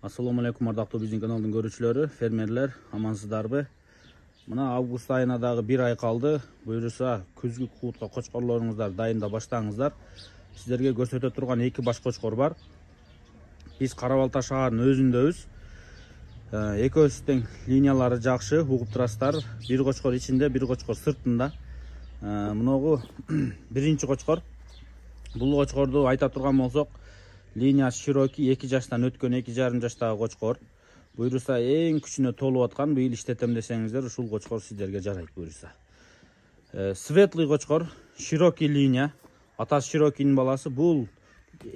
Assalamu alaikum ардактуу биздин каналдын көрүүчүлөрү, фермерлер, амансыздарбы? Мына август айына дагы 1 ай калды. Буюрса, күзгү куутка кочкорлоруңуздар дайында баштаңыздар. Сиздерге көрсөтө турган 2 баш кочкор бар. Биз Кара Балта шаарынын өзүндөбүз. Экөөбүздүн линиялары жакшы, угуп турасыздар. Бир кочкор ичинде, бир кочкор сыртында. Мыногу биринчи кочкор. Бул кочкорду айта турган болсок, линиясы широкий, 2 жаштан өткөн 2,5 жаштагы кочкор. Буюрса, эң күчүнө толуп аткан, быйыл иштетем десеңиздер, ушул кочкор сиздерге жарайт буюрса. Светлый кочкор, широкий линия. Атасы широкийдин баласы. Бул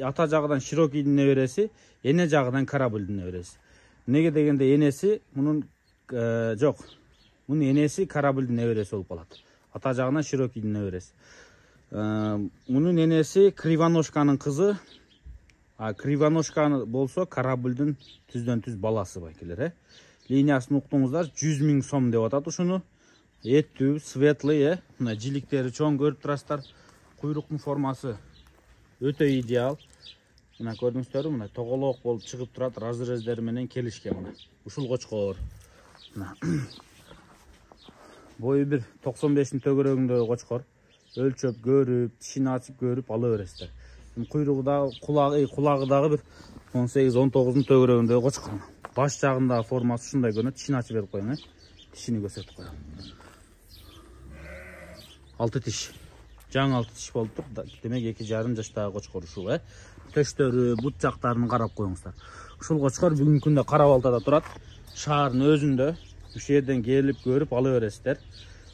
ата жагынан широкийдин небереси, эне жагынан Карабылдын небереси. Неге дегенде энеси мунун жок. Мунун энеси Карабылдын небереси болуп калат. Ата жагынан широкийдин небереси. Мунун энеси Кривоножканын кызы. Кривоножка болсо Карабылдын түздөн-түз баласы байкелер. Линиясын уктуңуздар, 100 000 сом деп атат ушуну. Эттүү, светлый, мына жиликтери чоң көрүп турасыздар. Куйруктун формасы өтө идеал. Мына көрдүңүздөрбү, мына тоголок болуп чыгып турат, разрездери менен келишкен мына. Ушул кочкор. Мына бою бир 95-тин төгөрөгүндөгү кочкор. Өлчөп көрүп, тишин ачып көрүп ала бересиздер. Куйругу да, кулагы дагы бир 18-19-тун төгөрөгүндөгү кочкор. Баш жагындагы формасы ушундай көрүнөт. Тишин ачып берип коюң, тишини көрсөтүп коюм. 6 тиш. Жаңы 6 тиш болуп тур. Демек 2,5 жаштагы кочкор ушул, Төштөрү, бут жактарын карап коюңуздар. Ушул кочкор бүгүнкү күндө Кара Балтада турат. Шаардын өзүндө. Ушул жерден келип көрүп ала бересиздер.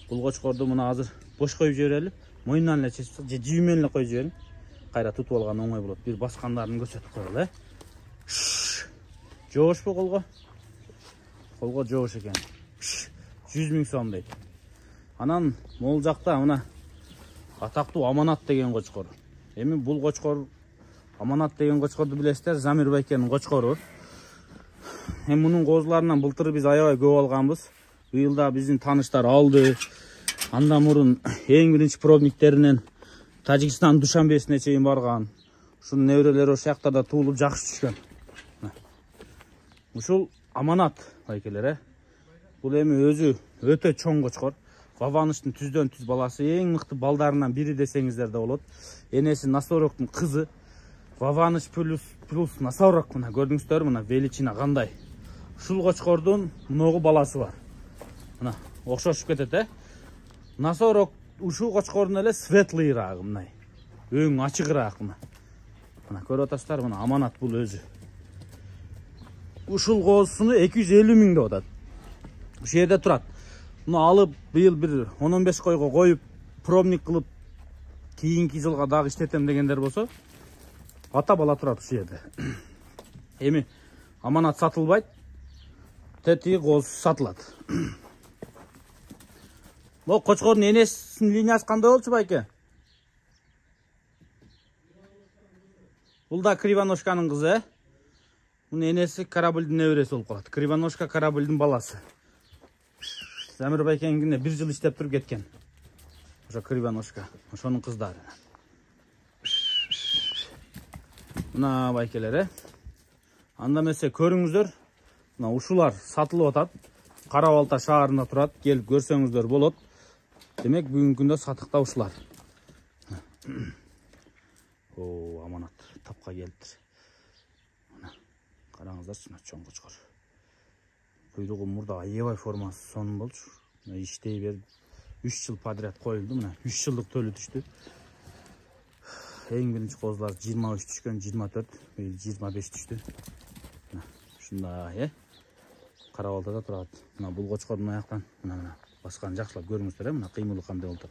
Бул кочкорду мына азыр бош коюп жиберели. Мойнунан эле жибимен эле коюп жибериң. Кайра тутуп алган оңой болот. Бир баскандарын көрсөтүп коелу, Жоошпу колго? Колго жоош экен. 100 000 сом дейт. Анан могул жакта мына атактуу Аманат деген кочкор. Эми бул кочкор Аманат деген кочкорду билесиздер, Замир байкенин кочкору. Эми мунун козуларынан былтыр биз аябай көп алганбыз. Быйыл да биздин тааныштар алды. Андан мурун эң биринчи пробниктеринен Тажикстан Душанбесине чейин барган. Ушунун неберелери ошол жактарда туулуп жакшы түшкөн. Ушул Аманат байкелер, Бул эми өзү өтө чоң кочкор. Ваваныштын түздөн-түз баласы, эң мыкты балдарынан бири десеңиздер да болот. Энеси Насороктун кызы. Ваваныш плюс Насорок, мына көрдүңүздөрбү, мына величина кандай. Ушул кочкордун многу баласы бар. Мына окшошуп кетет, Насорок ушул кочкордун эле светлыйраагы, мына. Өң ачыгыраак мына. Мына көрүп атасыздар, мына Аманат бул өзү. Ушул козусуну 250 000 деп атат. Ушул жерде турат. Муну алып быйыл бир 10-15 койго коюп, пробник кылып, кийинки жылга дагы иштетем дегендер болсо, ата бала турат ушул жерде. Эми Аманат сатылбайт, тетиги козу сатылат. Бул кочкордун энесинин линиясы кандай болчу байке? Бул да Кривоножканын кызы, Мунун энеси Карабылдын небереси болуп калат. Кривоножка Карабылдын баласы. Замир байкеңине 1 жыл иштеп туруп кеткен. Ошо Кривоножка, ошонун кыздары. Мына байкелер, Анда эмесе көрүңүздөр. Мына ушулар сатылып атат. Кара Балта шаарында турат. Келип көрсөңүздөр болот. Демек бүгүнкү күндө сатыкта ушулар. Аманат тапка келиптир. Караңыздарчы, чоң кочкор. Куйругу мурда аябай формасы сонун болчу. Иштей берип 3 жыл подряд коюлду, мына 3 жылдык төлү түштү. Эң биринчи козулар 23 түшкөн, 24, 25 түштү. Ушундай, Кара Балтада турат. Мына бул кочкордун аяктан, мына баскан жакшылап көрүңүздөр, мына кыймылы кандай болот.